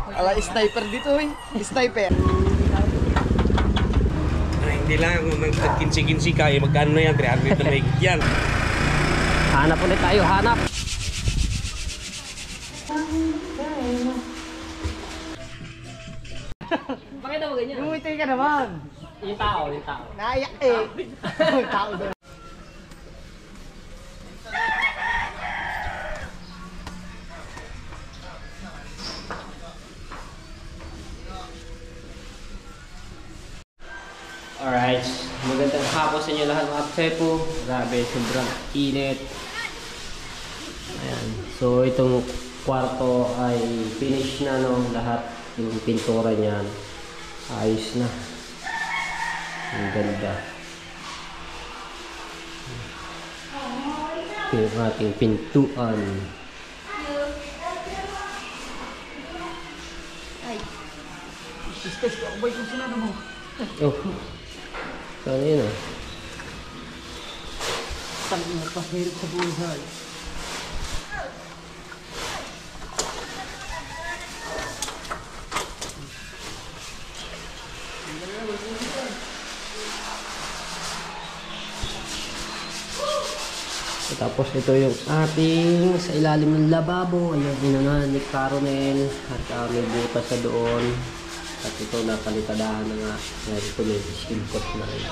Ala, sniper dito eh. Sniper. Ay, hindi lang. Kung nag-kinsi-kinsi ka, eh, magkano na yan? 300 na may yan. Hanap ulit tayo, hanap. Bakit mo ganyan? Gumiti ka naman. Yung tao. Naiyak eh. Yung tao doon. Alright, magandang hapon sa inyo lahat mga Tsepo. Grabe, sobrang init. Ayan. So itong kwarto ay finish na no, lahat yung pintura niyan. Ayos na. Ang ganda. Ito yung ating pintuan. Sisters, ako ba'y kung sinano mo? Oh. Saan yun ah? Saan mo pahirap sa buhay? Tapos ito yung ating sa ilalim ng lababo. Ayan, inanan ni Caronel. At may butas sa doon. At ito napalitadahan na nga. Ito may skin coat na rin.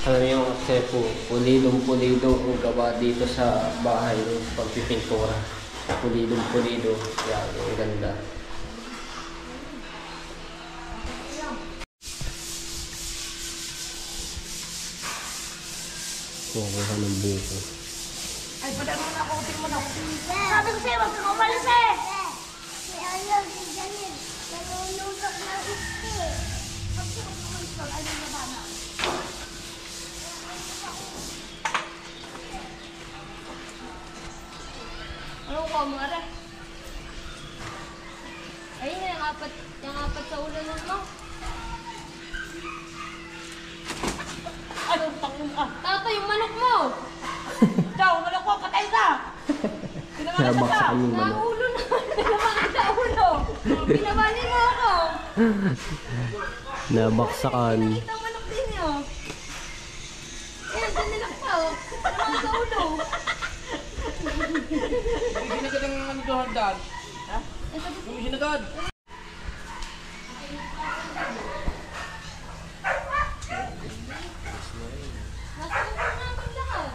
Alam niyo kasi pulidong-pulido ang gawa dito sa bahay ng pagpipintura. Pulidong-pulido. Yan, ang ganda. Kukuha ng buko. Ay, padano na ako, tingin mo na. Sabi ko sa'yo, huwag kang umalis eh! Si Ayaw, si Janine, nalulunok na iste. Pag siya umalis doon, ay nalabana. Ano ko, mga ayun na, yung apat sa ulo nun mo. Anong takong ka? Tato, yung manok mo! Ikaw, manok ko, patay ka! Nabak sa kanyang manok. Nahulo na! Tinabakan sa ulo! Pinabanin mo ako! Nabaksakan. Nakita manok din yun! Ayan, dyan nilak pa oh! Tinabakan sa ulo! Ginagad ang ano doon, Dan? Ha? Ginagad? Nasa namin lahat!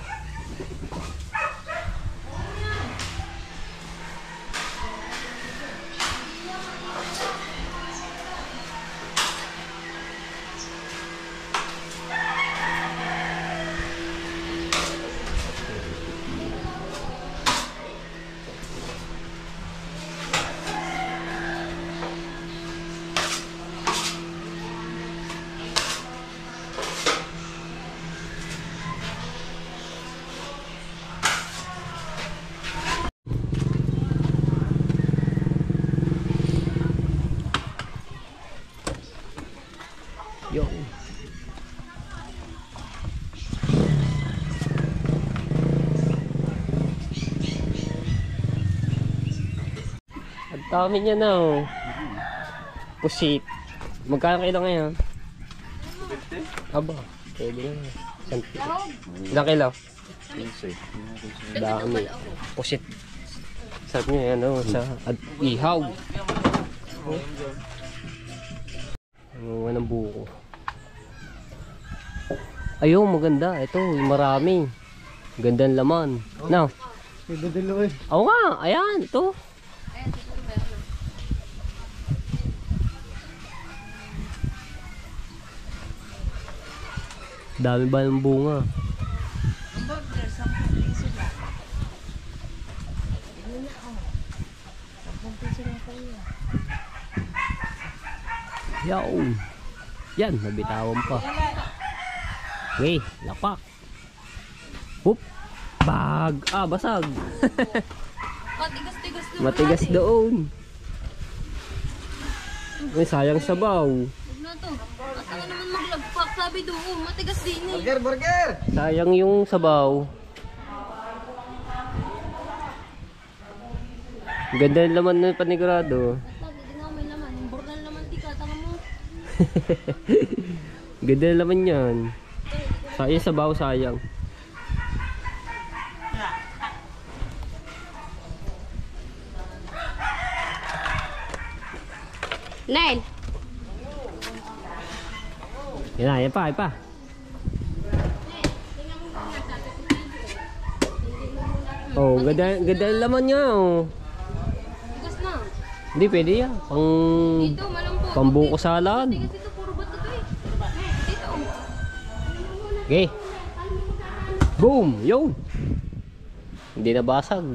Yo. Ang dami niya na oh. Pusit. Magkano kilo ngayon? 50? Aba, pwede na. Ilang kilo? 15. Dami. Pusit. Sarap niya yan oh, sa ihaw. Ano ng buko. Ayun, maganda. Ito, marami. Gandang laman. No? Nagdadalo eh. Oo nga, ayan, ito. Dami ba ng bunga? Ang burger, 10 piso lang. Ano na oh. 10 piso lang. Yaw. Yan, nabitawan pa. Okay, lapak. Hup. Bag. Ah, basag. Matigas-tigas doon. Matigas doon. Ay, sayang sabaw. Huwag na to. At ang naman maglagpak. Sabi doon, matigas din eh. Burger! Sayang yung sabaw. Ganda ng laman ng panigurado. Lagi din ako may laman. Yung burnal naman di ka. Tama mo. Ganda ng laman yan. Sayang sabaw, sayang. Nine. Yan pa, yan pa. Oh, ganda ng laman niya, oh. Tigas na. Hindi, pwede yan. Dito, malambot. Pambuko salad. Tigas dito, puro bato to eh. Dito. Okay. Boom! Yun! Hindi na basag.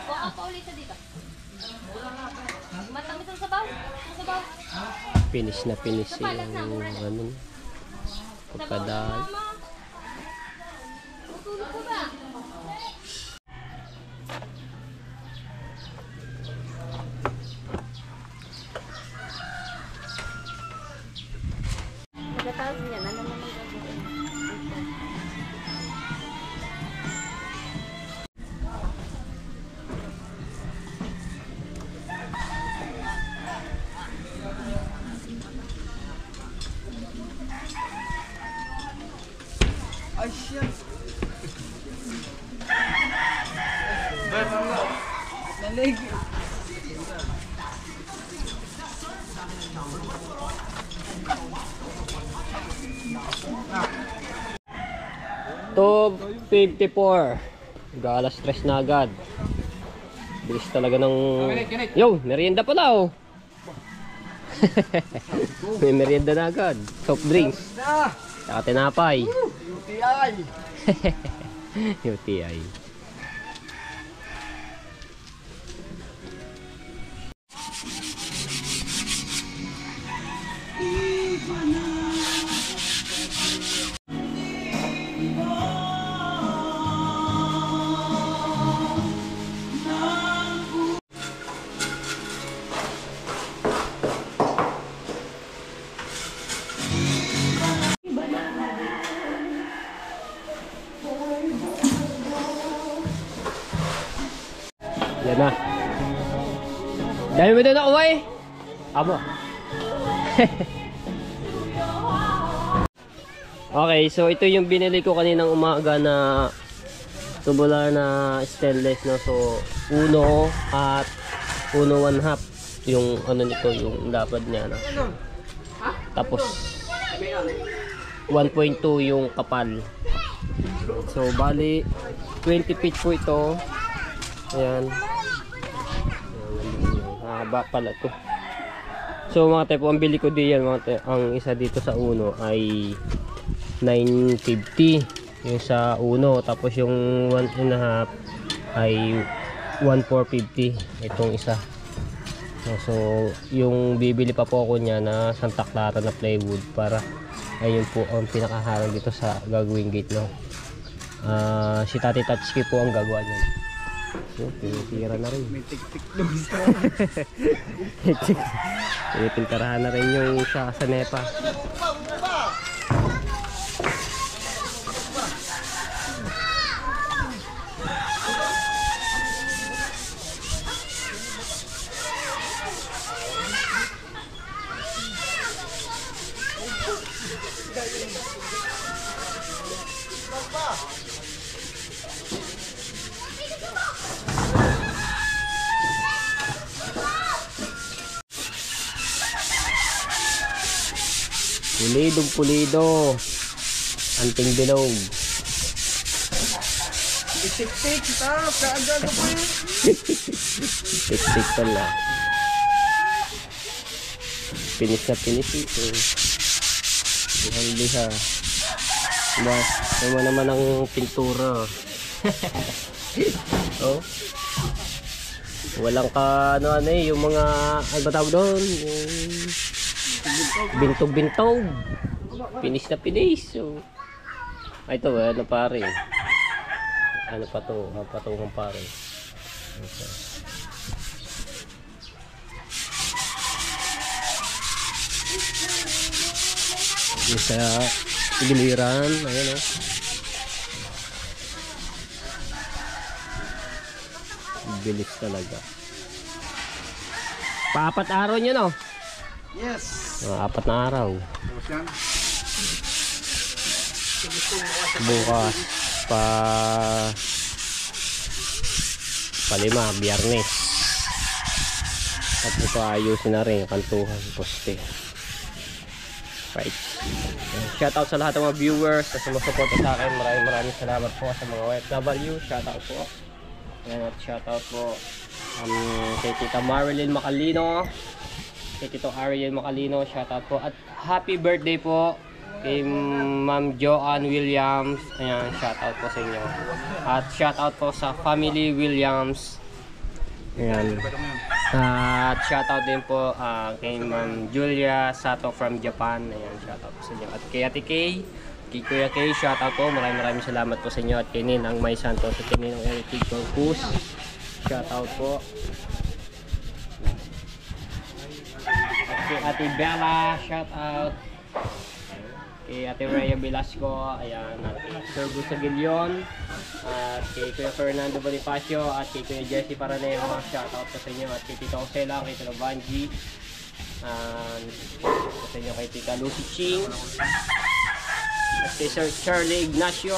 Baka pa ulit sa dito. Matamis ang sabaw. Ang sabaw. Finish na finish yung ano, pagkadaan. Mama. Tutulog ko ba? Pagkatapos niyan, ano naman gagawin? Ay, shit! Nalig! Top 54. Galas stress na agad. Bilis talaga ng... Yo, merienda pala, oh. May merienda na agad. Soft drinks. Saka tinapay. UTI! UTI. Yan na. Dahil mo doon ako eh. Amo. Okay, so ito yung binili ko kaninang umaga na tubular na stainless, no. So 1 at 1.5 yung ano nito, yung lapad niya, no. Tapos 1.2 yung kapal. So bali 20 feet po ito. Ayan. Haba pala to. So mga tepo, ang bili ko diyan mga tepo, ang isa dito sa uno ay 950 yung sa uno, tapos yung 1.5 ay 1,450 itong isa. So yung bibili pa po ako niya na Santa Clara na plywood para ayun po ang pinakaharang dito sa gagawing gate, no. Si Tati Tatsuki po ang gagawa niya. So, pinitira na rin. May tik-tik doon sa... Pinitirahan na rin yung sa NEPA. Pulidong pulido, anting bilog. Itik-tik, kaagad ko yun. Tik-tik pala. Pinis na pinis ito. Lihan-liha. Diba? Naman ang pintura. Oh. Walang ano yung mga ano ba tawag doon? Yung bintog-bintog. Pinis na pinis. So, ito ano pare. Ano pa to? Patungan pare. Okay. Sa giliran, ayan o. Bilis talaga. Pa-4 araw niya no? Yes. 4 na araw. Bukas pa 5, Biyernes. At ito ayusin na rin yung kantuhan, poste. Right. Shoutout sa lahat ng mga viewers na sumusuporta sa akin. Maraming salamat po sa mga OFW. Shoutout po. Ayan, at shoutout po kay Tita Marilyn Macalino, kay Tito Ariel Macalino. Shoutout po. At happy birthday po kay Ma'am Joanne Williams. Ayan, shoutout po sa inyo. At shoutout po sa family Williams. Ayan. At shoutout din po kay Ma'am Julia Sato from Japan. Ayan, shoutout po sa inyo. At kay Ate Kay, kay Kuya Kay, shoutout po. Maraming salamat po sa inyo. At kay Ninang May Santos at kay Ninang Eric Corpus, shoutout po. At kay Ate Bella, shoutout. Kay Ate Rhea Velasco, ayan, at Sir Gusto Gilion, at kay Kuya Fernando Bonifacio, at kay Kuya Jesse Paranero, shoutout po sa inyo. At kay Tito Osela, kay Tito Vanji, sa inyo kay Tita Lucy Ching, at kay Sir Charlie Ignacio.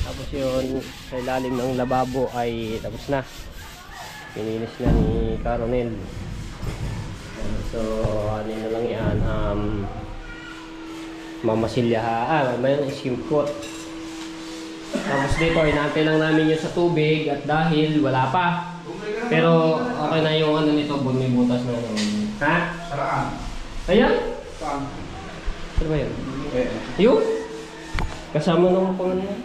Tapos yun, sa ilalim ng lababo ay tapos na. Pininis na ni Caronel. So, ano na lang yan, mamasilya, may iskimkot. Tapos dito, inaantay lang namin yun sa tubig at dahil wala pa. Pero okay na yung ano nito, may butas na ano. Ha? Saraan. Ayan? Saan? Ano ba yun? Yun? Kasama nung pangalan yan?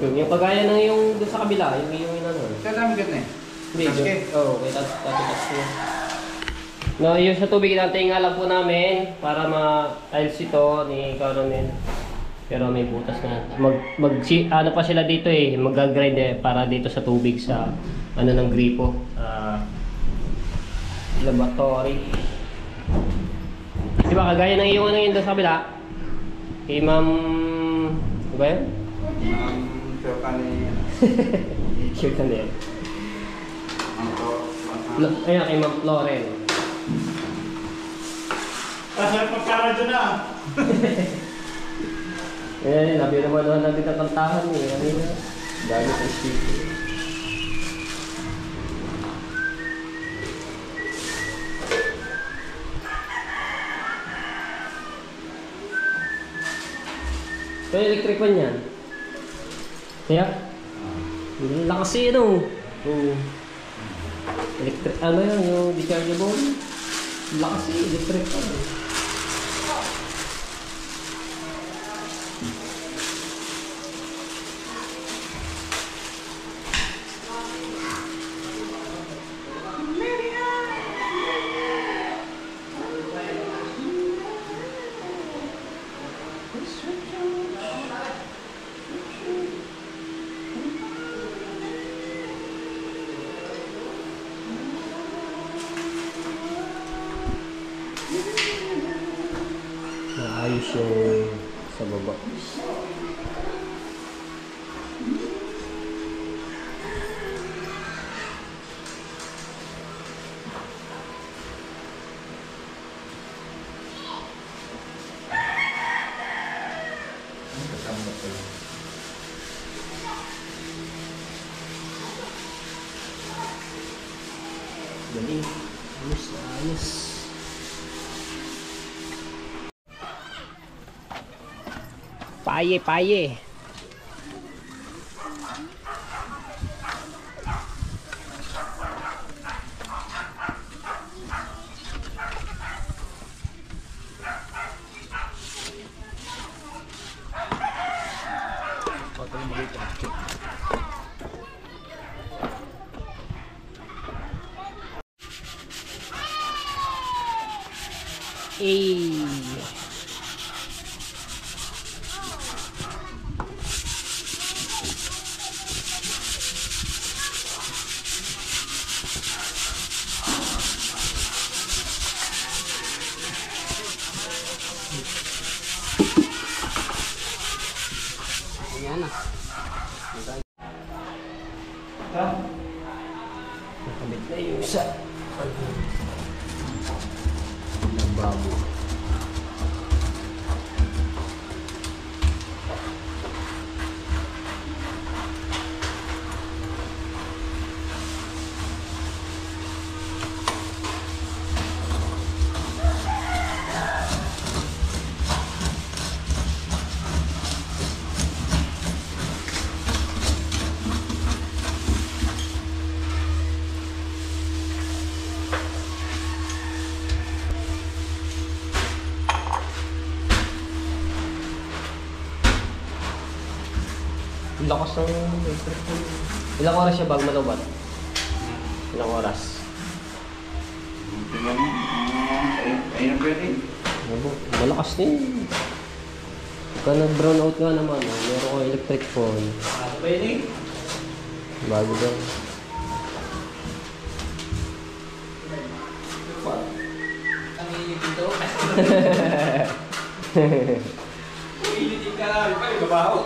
Yung kagaya ng yung doon sa kabila, yung ano. Saan namin ganun eh? Hindi, oo, kay tatikas ko. No, yung sa tubig natin nga lang po namin para ma-tiles ito ni Caronel. Pero may butas na. Ano pa sila dito eh, mag-grind eh, para dito sa tubig sa ano ng gripo. Laboratory. Di ba kagaya ng yung ano yun doon sa kabila? Kay Ma'am... Ano ba yun? Sure ka na Sure ka na yan. Ayan, kay Ma'am Floren. Kasar pagkara dyan na. Ayan, nabi naman natin ang kantahan eh. Ano yun? Dami sa speaker. Kaya electric pan yan. Kaya? Lakas eh, ano? Electric, ano yan, yung dechargeable? Lakas eh, electric pan. Naayos yung sa baba. Galing. Ayos na ayos. Paye, paye. Ayan na. Nakamit na yung isa. Babo. Lakas ng electric. Ilang oras siya bago matubad? Ilang oras? Malakas din. Pagka nag-brown out nga naman, meron ko electric phone. Bago daw. Ang init dito. Initin ka lang, ikaw yung babaho.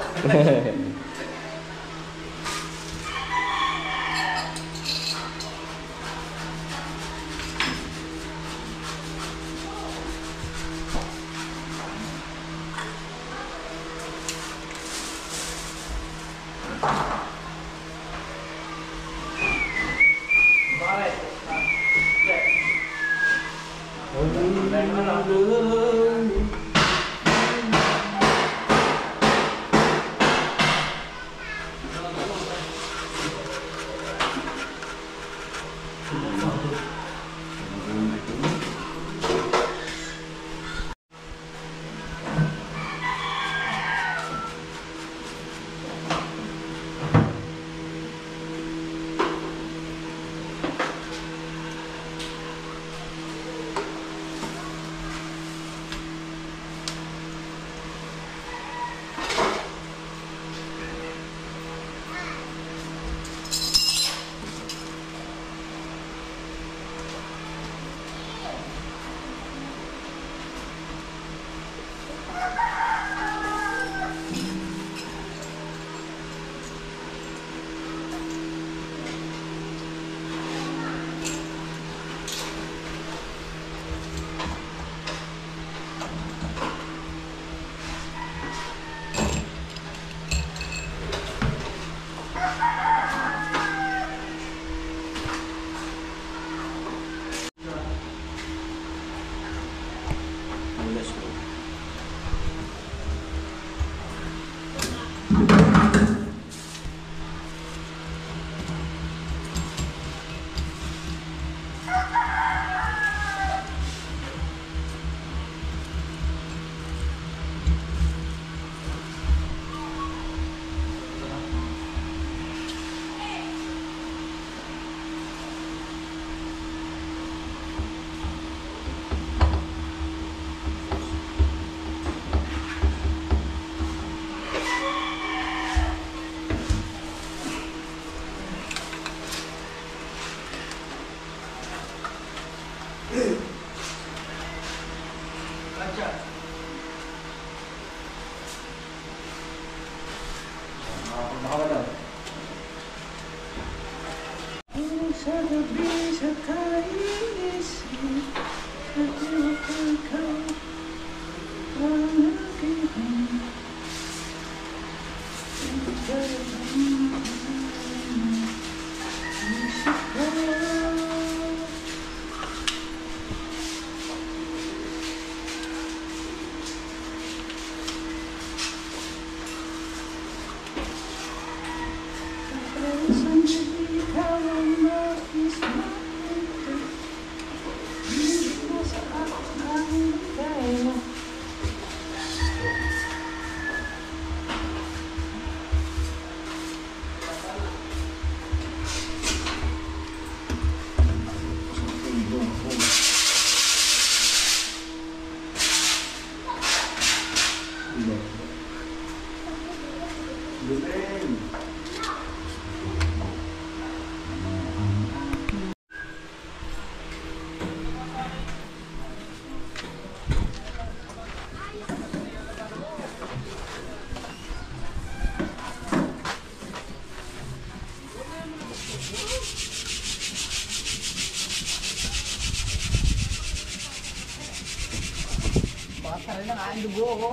Sabi na nga, ang dugo ko.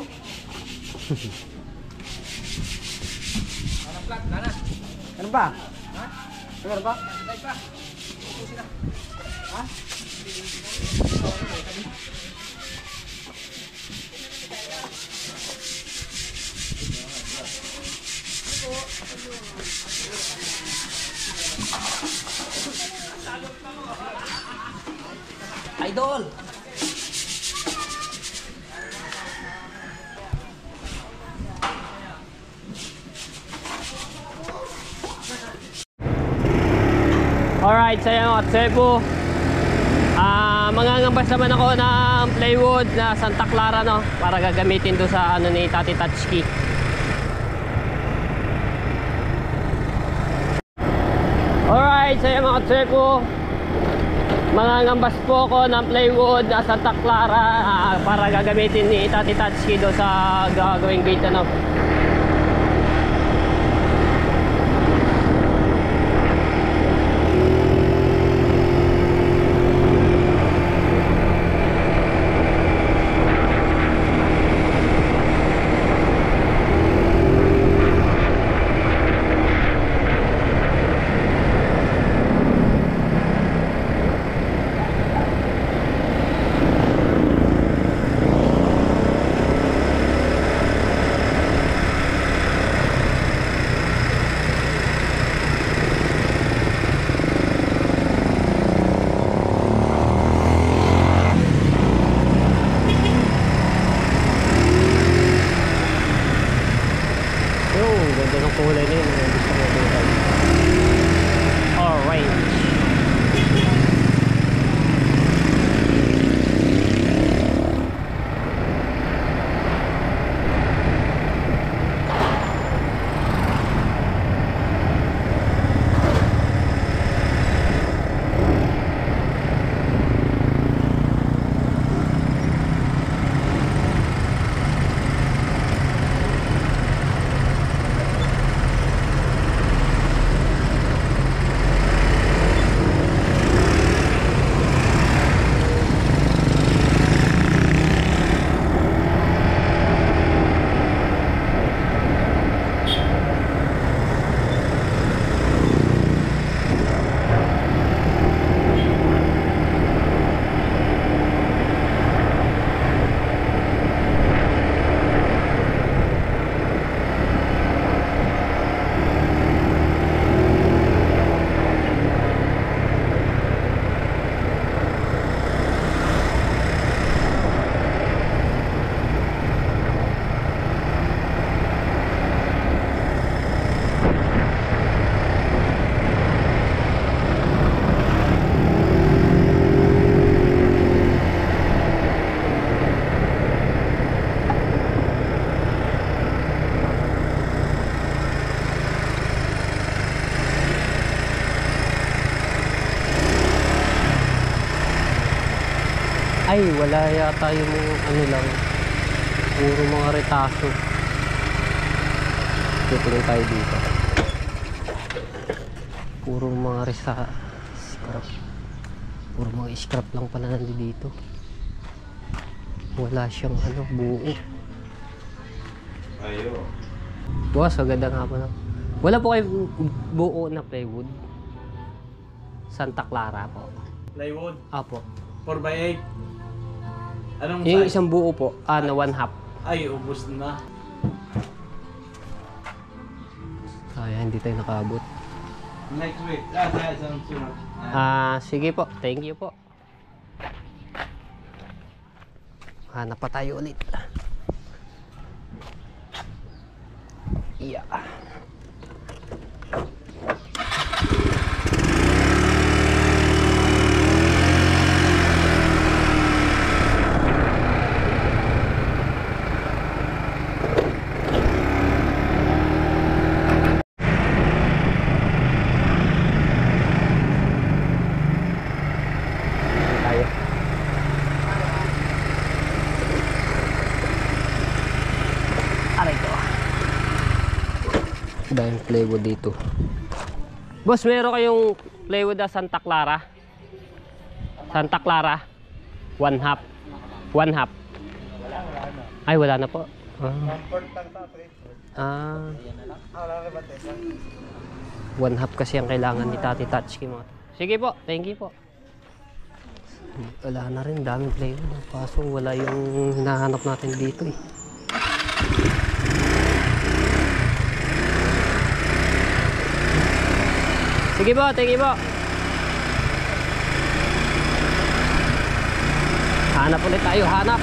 Ano ba? Ha? Ano ba? Ha? Idol! Alright, so yan mga Cebu. Mangangambas naman ako ng plywood na Santa Clara, no, para gagamitin do sa ano ni Tati Tatsuki. Alright, so yan mga Cebu. Mangangambas po ako ng plywood na Santa Clara para gagamitin ni Tati Tatsuki do sa gagawing gate, ano. Kulay na yun, gusto mo kulay. Orange. Ay, wala yata yung ano lang, puro mga retaso. Tutuloy tayo dito. Puro mga scrap. Puro mga scrap lang pala nandito. Wala siyang ano, buo. Ayo. Boss, agad nga pala. Wala po kayong buo na plywood? Santa Clara po. Plywood? Apo. 4x8. Anong Yung size? isang buo po, na 1/2. Ay, ubos na. Kaya hindi tayo nakaabot. Next week. Sa sunod. Sige po. Thank you po. Hanap pa tayo ulit. Yeah. Dahil plywood dito. Boss, meron kayong plywood na Santa Clara? Santa Clara? 1/2. 1/2. Ay, wala na po. Ah. One half kasi ang kailangan ni Tati Tatsuki mo. Sige po, thank you po. Wala na rin, daming plywood. Kaso wala yung hinahanap natin dito eh. Sige po, thank you po. Hanap ulit tayo, hanap.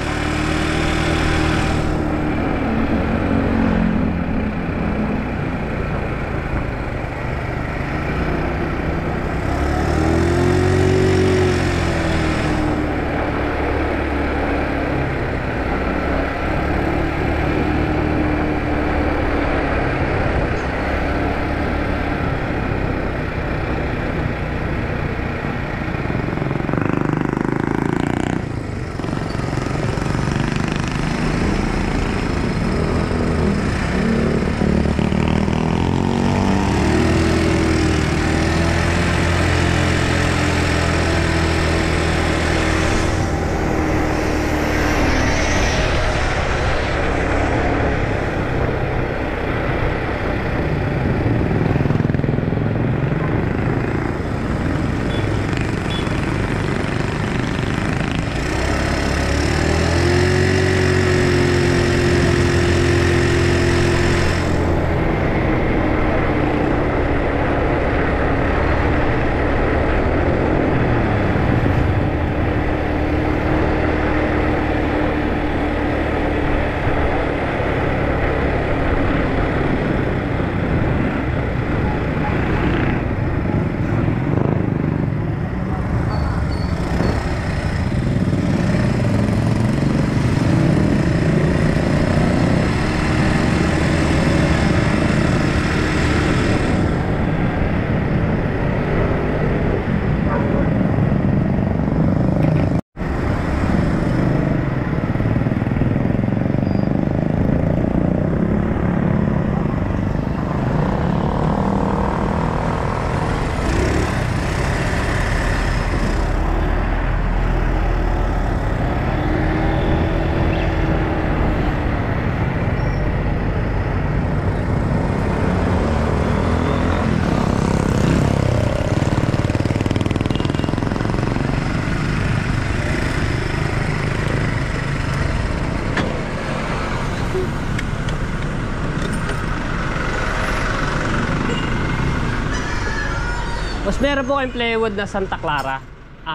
Mas meron po kayong plywood na Santa Clara,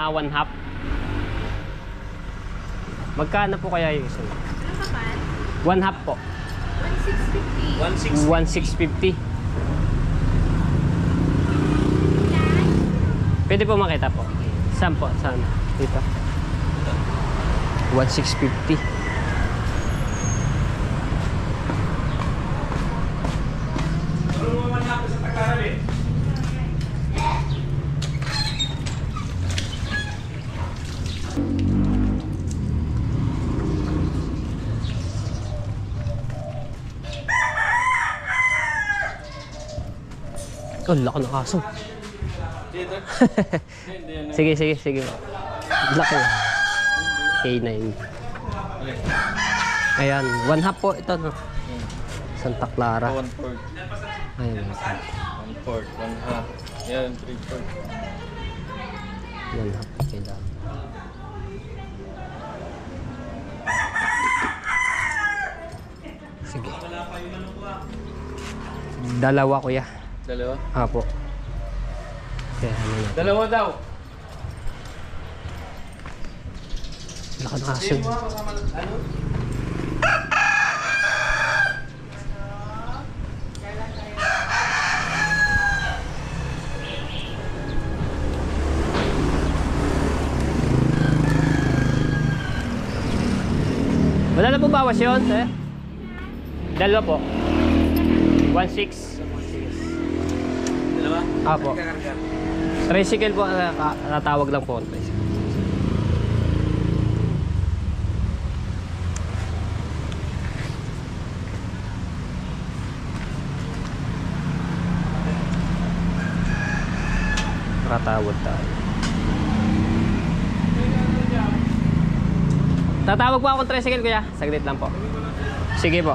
one half. Magkano po kaya yung isa? Ano pa ba? One half po. 1,650. 1,650. Pwede po makita po. Saan po? Saan? Dito. 1,650. Ano mo man ako sa Takara eh? Oh, laki ng aso. Sige, sige, sige. Laki. K9. Ayan, one half po ito, no? Santa Clara. 1/4. Ayan. 1/4, 1/2. Yan, 3/4. One half kailangan. Sige. Dalawa, kuya. Dalawa? Apo. Kaya ano na. Dalawa daw. Laki ng aso. Wala na po bawas yun, sir? Dalawa po. 1,600. Dalawa? Apo. Tricycle po, natawag lang po. Tatawag tayo. Tatawag po akong tricycle, kuya. Saglit lang po. Sige po.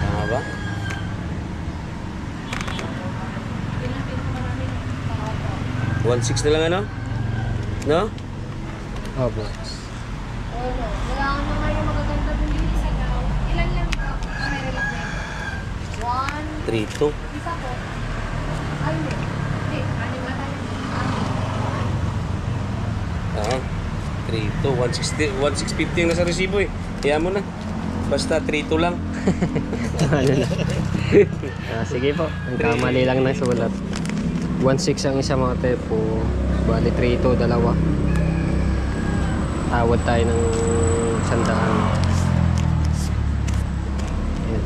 Tama ba? One six na lang ano? No? Opo. Oo. Wala ka na nga yung magaganda dun yung isa daw. Ilan lang ito? Meron lang yan. 1, 3-2. isa po. Ay, hindi. Hindi, anim na tayo. Oo. 3-2. 1,650 na sa resibo eh. Kaya mo na. Basta 3-2 lang. Ano na? Sige po. Ang kamali lang ng sulat. 1.6 ang isa mga tepo. Bali 3-2, dalawa. Tawad tayo ng 100. Ayan.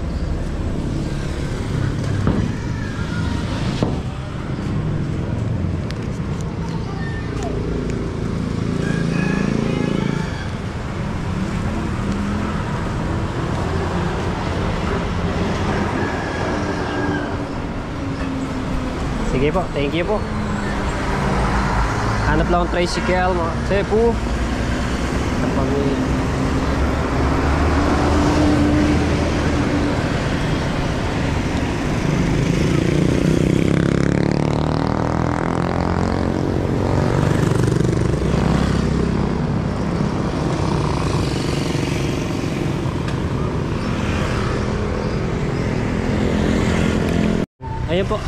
Sige po, thank you po. Hanap lang ang tricycle mga tepo. Ayun po.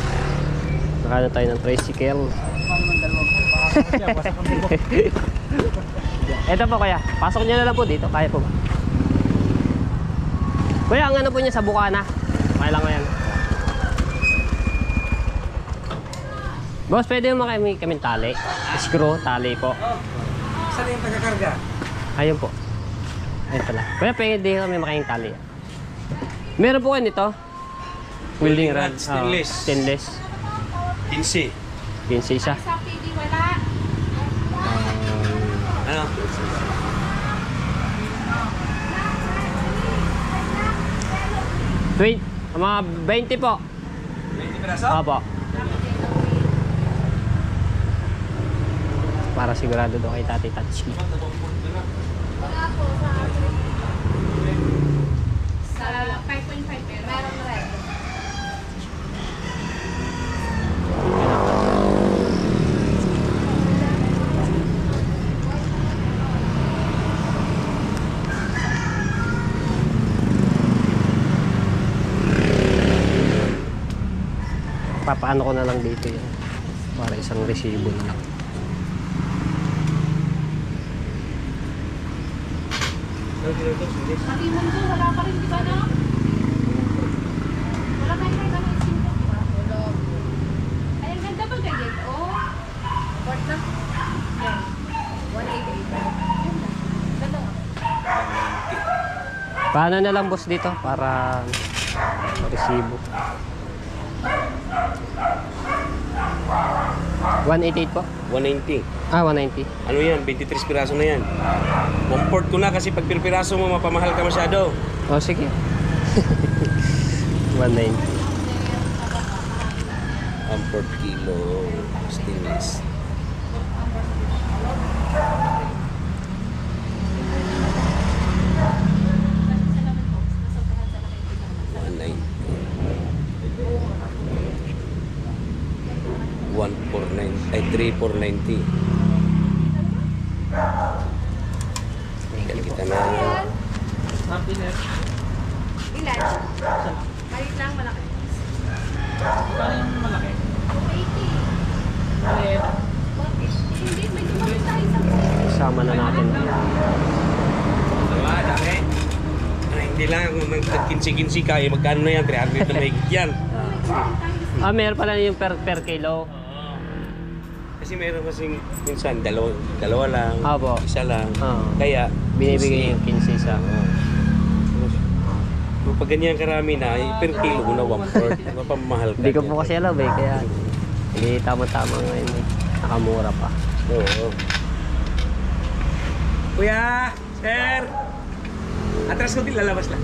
Nakahanap tayo ng tricycle. Ito po kuya, pasok niyo na lang po dito, kaya po ba? Kuya, ang ano po niya sa bukana? Kaya lang yan. Boss, pwede mo kaming tali? Screw, tali po. Saan yung pagkakarga? Ayun po. Ayun pala. Kuya, pwede kami makaing tali. Meron po kayo nito? Welding rod. Stainless. Stainless. 15. 15 isa. Sa PD wala. Ano? Wait, mga 20 po. 20 piraso? Opo. Para sigurado doon kay Tati Tatsuki. Wala po sa 5.5 pero meron red. Papaano ko na lang dito yan para isang resibo na lang. Pati mundo, wala pa rin, di ba no? Wala tayong may ganun simple, di ba? Wala. Ay, ang ganda ba ganyan? Oh, worth na. Yan. 188. Ganda nga. Paano na lang boss dito para resibo? 188 po? 190. Ah, 190. Ano yan? 23 piraso na yan. Comfort ko na kasi pag piraso mo, mapamahal ka masyado. Oh, sige. 190. Comfort kilo stainless. Ay 3,490. Kita na. Ilan? Maliit lang, malaki. Malaki. 80. Hindi, may dumamit tayo sa Isama na natin. Diba, dami. Hindi lang, kung nag-kinsi-kinsi ka, magkano na yan? 300 na mahigit yan. Ah, meron pala yung per kilo. Kasi meron kasing minsan dalawa lang, Apo. isa lang. Oo. Kaya Binibigay yung 15 sa... kung pag ganyan karami na, per kilo mo na 1/4. Mapamahal ka. Hindi ko po kasi alam eh, kaya hindi tama-tama ngayon eh. Nakamura pa. Oo. Kuya! Sir! Atras ko din, lalabas lang.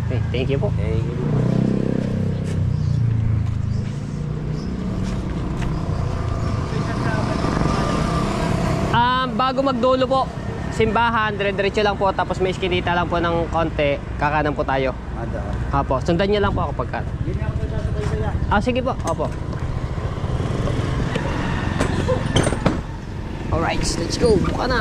Okay, thank you po. Thank you. Bago magdulo po, simbahan, dire-diretso lang po, tapos may iskinita lang po ng konti, kakanan po tayo. Opo, sundan niyo lang po ako pagka. Sige po, opo. Alright, let's go, buka na.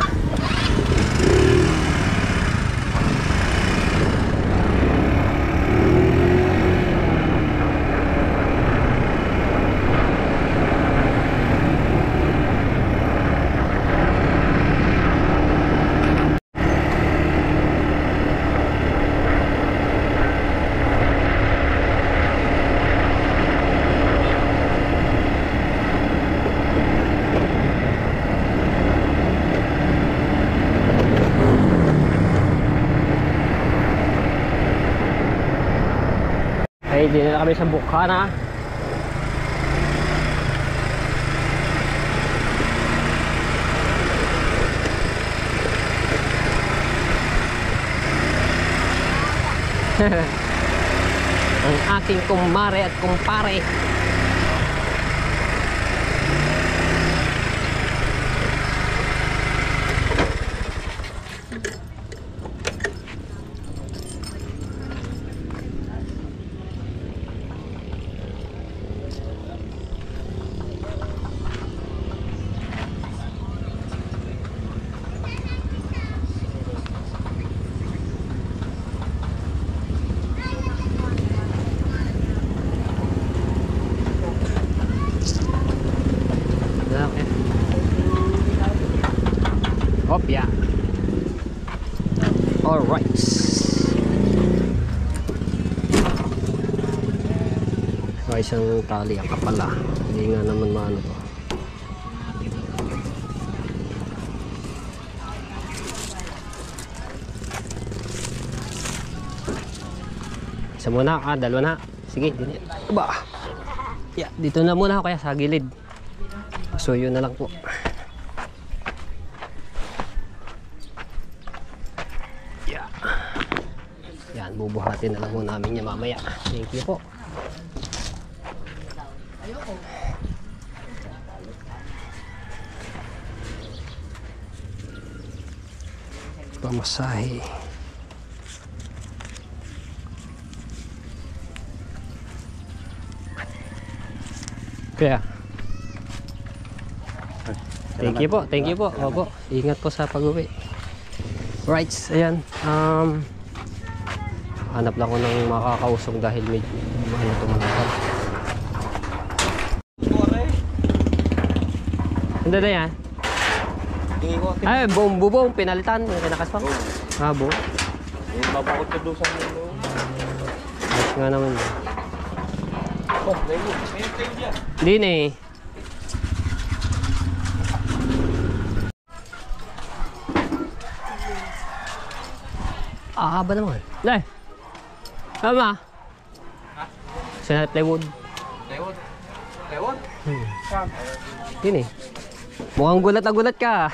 Okay, di na kami sa Bukana. Ang aking kumare at kumpare. Opya. Alright. Isang tali ang kapala. Hindi nga naman maano to. Isa muna, dalawa na. Sige, dito. Ba. Yeah, dito na muna ako kaya sa gilid. So yun na lang po. Yeah. Yan, bubuhatin na lang po namin niya mamaya. Thank you po. Pamasahe. Kaya thank you po. Opo, ingat po sa pag-uwi. Right, ayan. Hanap lang ko ng makakausong dahil may ano tumalakad. Hindi na yan. Ay, buong pinalitan. Yung kinakaswang. Buo. Mabakot ka doon sa ano. Ayos nga naman yun. Oh, may tayo dyan. Hindi na eh. Haba naman. Lai! Tama! Sa plywood. Plywood? Plywood? Yun eh. Mukhang gulat na gulat ka.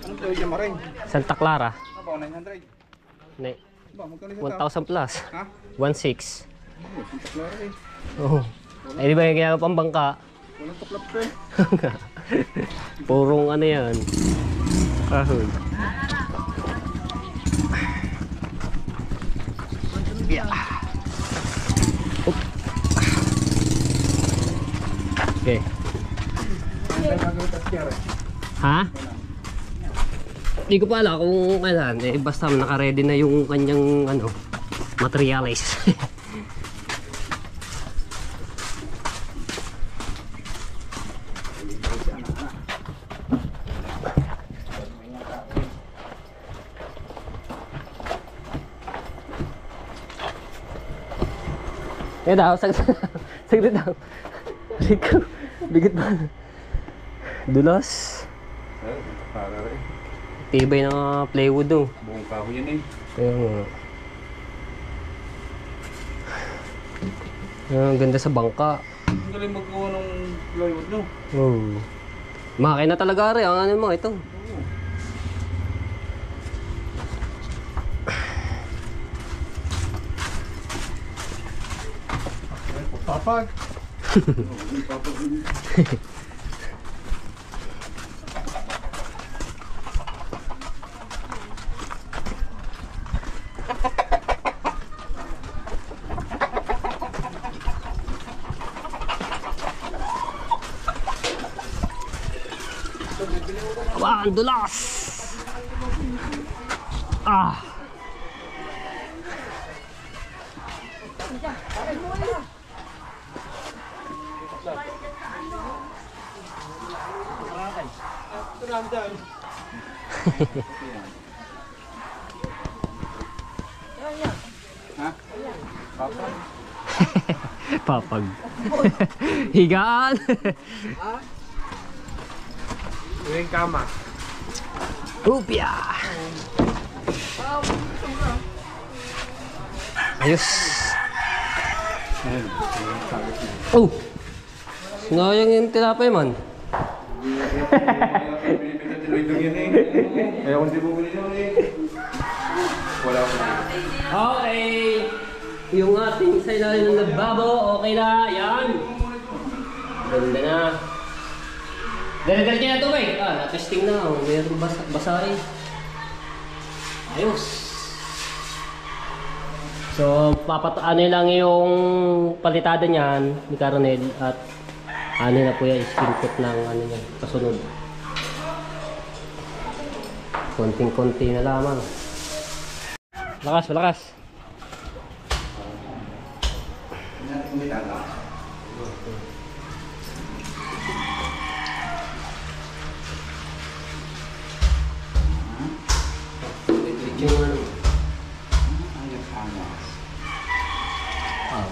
Anong tayo dyan maring? Santa Clara. Ano ba, 900? Ne, Ba, magkano sa 1,000 plus. Ha? 1,600. Santa Clara eh. Oo. Ay di ba yung kaya pang bangka? Walang tuklap ko eh. Purong ano yan. Kahoy. Yeah. Okay. Ha? Hindi ko pa alam kung kailan. Eh, basta naka-ready na yung kanyang ano, materials. Yan daw, saglit daw. Rico, bigat ba? Dulas. Para rin. Tibay ng plywood do. Buong kahoy yan eh. Kaya nga. Ang ganda sa bangka. Ang galing magkuha ng plywood no. Oh. Makina talaga rin. Ang ano mo ito. Papag. Aba, ang dulas! Ah! Ha? Papag. Papag. Higaan. Yung kama. Upya. Ayos. Oh. Sayang yung tilapay man. Kaya kung di bumili naman eh. Wala ko. Okay. Yung ating sa ilalim ng lababo, okay na. Yan. Ganda na. Dali-dali niya na tubig. Na-testing na. Mayroong basa eh. Ayos. So, ano lang yung palitada niyan ni Caronel at ano na po yan, iskimpot ng ano niya, kasunod. Konting-konti na lamang. Lakas, malakas. Yung ano?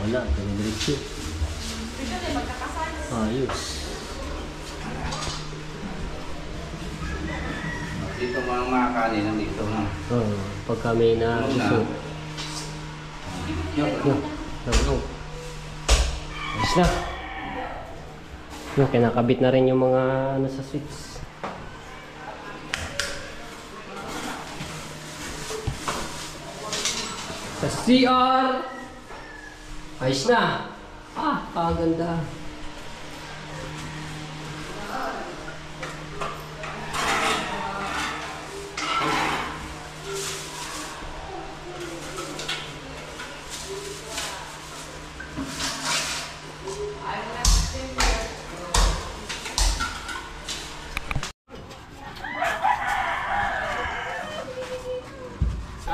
Wala. Diretso. Ayos. Dito mga kanin nandito na. Pag kami na gusto. Ayos na. Kinakabit na rin yung mga ano sa switch. Sa CR! Ayos na! Ang ganda!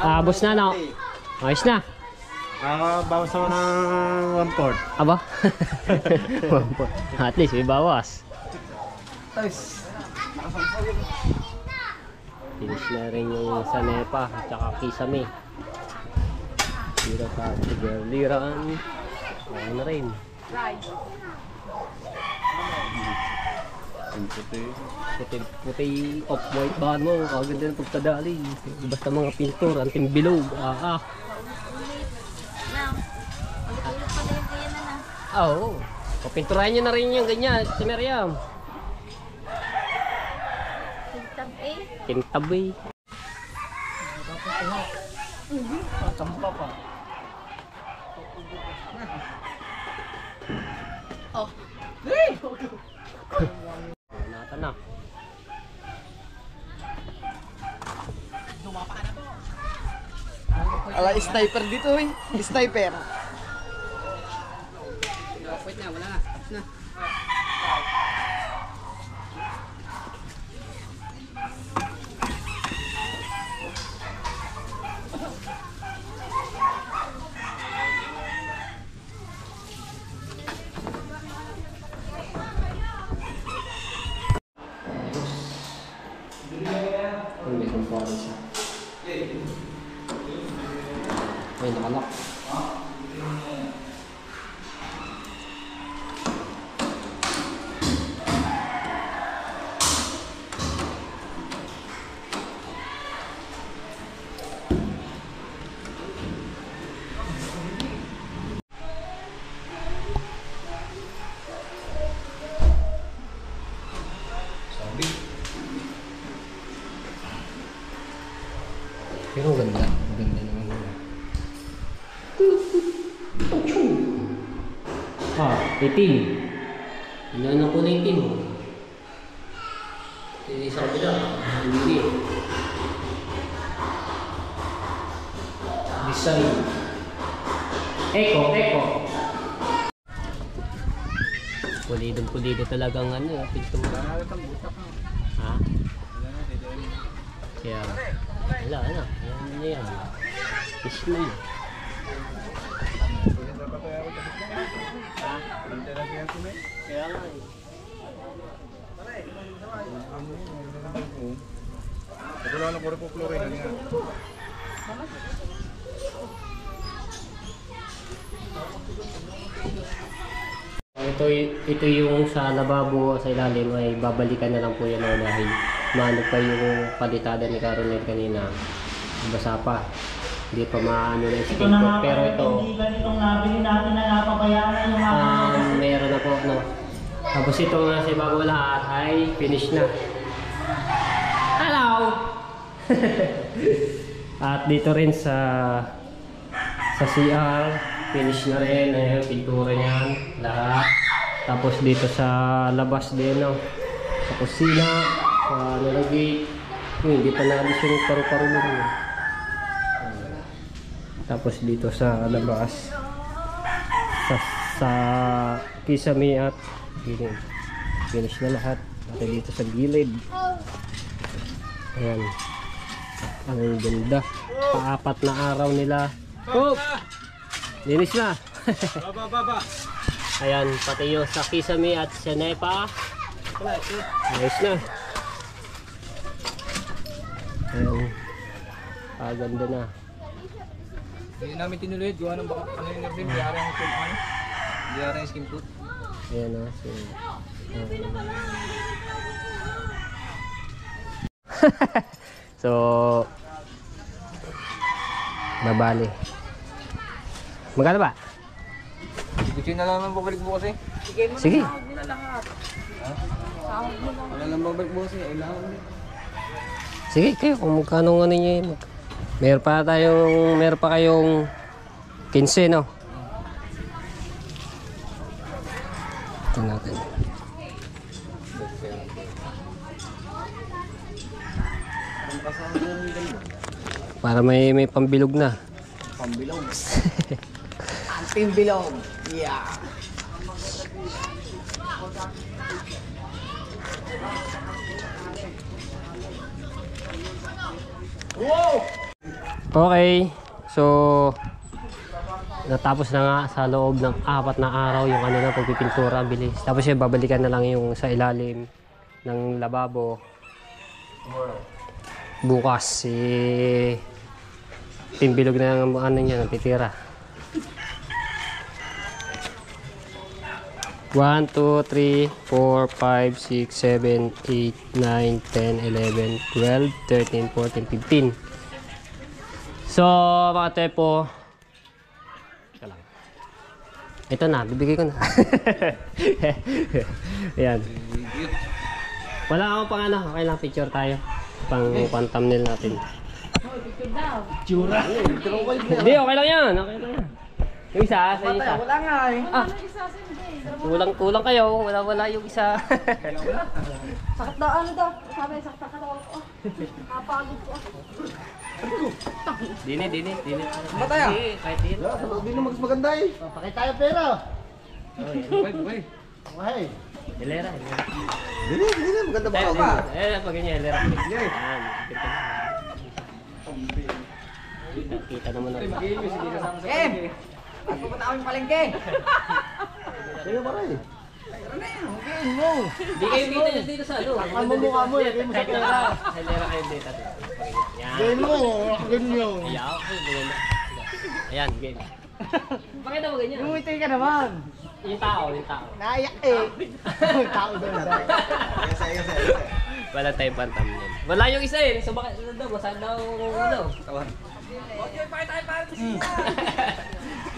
Abos na, no? Ayos na! Bawas ako ng 1/4. Aba? 1/4. At least may bawas. Ayos. Finish na rin yung sa NEPA at saka Kisame. Tira sa Tigerliran. Okay na rin. Puti off-white bahan mo. Kaganda ng pagkadali. Basta mga pintor, anting-bilog. Oo. Papinturahan nyo na rin yung ganyan, si Miriam. Kintab eh. Tampa pa. Nata na. Ala, sniper dito eh. Sniper. Wait na, wala na. Tapos na. Ay, nakalak. Ganda. Ganda naman yun. Itim. Ilan ang kulay itim? Isang bila. Hindi. Design. Eco. Pulido talagang pintura. Ha? Kaya, wala na. Yan. Fish na yun. Kaya nga eh. Wala na ko rin chlorine nga. Ito yung sa lababo sa ilalim ay babalikan na lang po yan dahil maano pa yung palitada ni Caroline kanina. Basa pa. Hindi pa maano na skate ko. Pero ito hindi ganitong nabili natin na napapayaran yung mga meron na po no. Tapos ito nga sa ibabaw lahat ay finish na. Hello! At dito rin sa CR finish na rin. Ayan, pintura niyan lahat. Tapos dito sa labas din no. Sa kusina, sa nalagay. Hindi pa naalis yung paru-paro nun. Tapos dito sa labas sa kisame at finish na lahat. At dito sa gilid. Ayan. Ang ganda. Paapat na araw nila. Oh! Linis na. Baba. Ayan, pati yung sa kisame at sa nepa. Ayos na. Ayan. Ganda na. Hindi namin tinuloy. Gawa ng baka ano yung nervin. Diyari ang skin ano. Diyari ang skin food. Ayan na. So, babali. Magkano ba? Gusto na lang ang babalik bukas eh. Sige. Wala lang babalik bukas eh. Ailangan eh. Sige, kayo kung magkano nga ninyo yun. Meron pa kayong 15, no? Ito natin. Para may pambilog na. Pambilog. Anting bilog. Yeah. Wow! Okay. So, natapos na nga sa loob ng 4 na araw yung na pagpipintura, bilis. Tapos yun, babalikan na lang yung sa ilalim ng lababo. Bukas, timbilog na yung niya, natitira. 1, 2, 3, 4, 5, 6, 7, 8, 9, 10, 11, 12, 13, 14, 15. So, mga tepo, ito na, bibigay ko na. Ayan. Wala akong pang ano, okay lang, picture tayo. Pang thumbnail natin. Picture daw. Tsura. Hindi, okay lang yan. Okay lang yan. Yung isa, sa isa. Wala nga eh. Kulang kayo. Wala yung isa. Sakit daw, ano daw? Sabi, sakit ka daw ako. Kapagod ko. Dini. Mataya. Kahit din. Hindi na maganda eh. Pakita tayo pera. Buhay. Okay. Hilera. Hindi na maganda ba ako ba? Pag ganyan, hilera. Yan. Kita naman natin. Em! At pupunta kami palengke. Sino ba rin? Di kayo kita niya dito sa ano. Ang mumukha mo, lagay mo sa pera. Hilera kayo dito. Yan. Game mo, ganyan. Ayan, game. Pakita mo ganyan. Umiti ka naman. Yung tao. Naiyak eh. Tao doon. Wala tayong thumbnail. Wala yung isa eh. So bakit daw? Masaan daw ano? Tawan.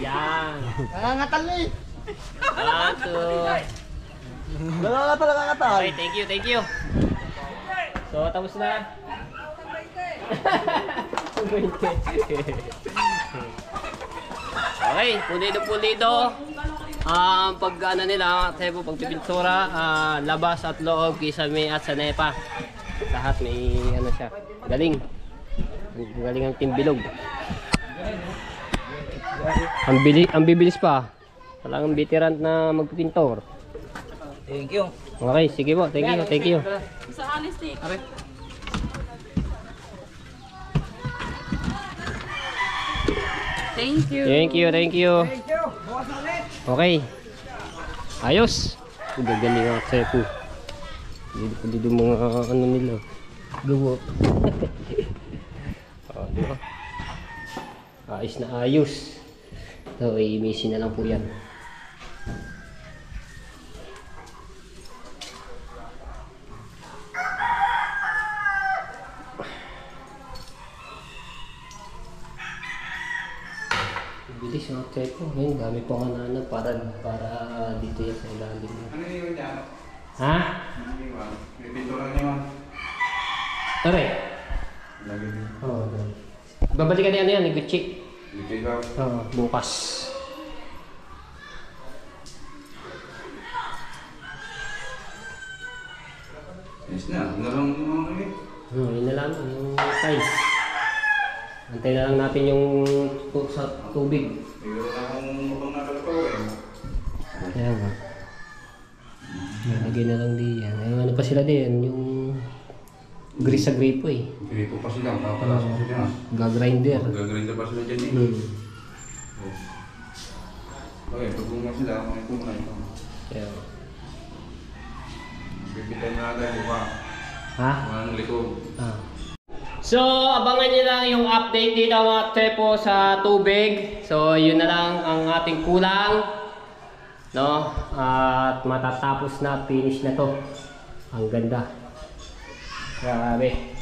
Yan. Nangangatal eh. 1, 2. Nangangatal, nangangatal. Okay, thank you. So tapos na. Okay, pulido-pulido. Pag ano nila, tebo, pagpipintura, labas at loob, kisame at sa nepa. Lahat may ano siya. Galing. Galing ang Team Bilog. Ang bibilis pa. Walang veteran na magpipintor. Thank you. Okay, sige po. Thank you, thank you. Sa honesty. Thank you. Thank you, thank you. Okay. Ayos. Gagaling ang sepo. Dito mga ano nila. Gawa. Di ba? Ayos na ayos. So, i-missing na lang po yan. Bilis yung check ko. Ngayon, dami po ang ano para dito yan sa ilalim. Ano yung niya? Ha? May pintura niya. Tore. Lagi din. Oo, doon. Babalikan niya ano yan, ni Gucci. Dito daw. Oo, bukas. Yes na. Narang mga kami. Yun na lang, yung tiles. Antay na lang natin yung sa tubig. Siguro na akong mukhang nakalakaw eh. Kaya nga. Nalagay na lang diyan. Ayun, ano pa sila din, yung grease sa gripo eh. Dito pa sila. Papalasok ko dyan. Gagrinder. Gagrinda pa sila dyan eh. Okay, pagpunga sila. May punga ito. Kaya. Bibitan na natin, di ba? Ha? Mga likod. So, abangan nyo lang yung update dito mga tepo sa tubig. So, yun na lang ang ating kulang. No? At matatapos na, finish na to. Ang ganda. Grabe.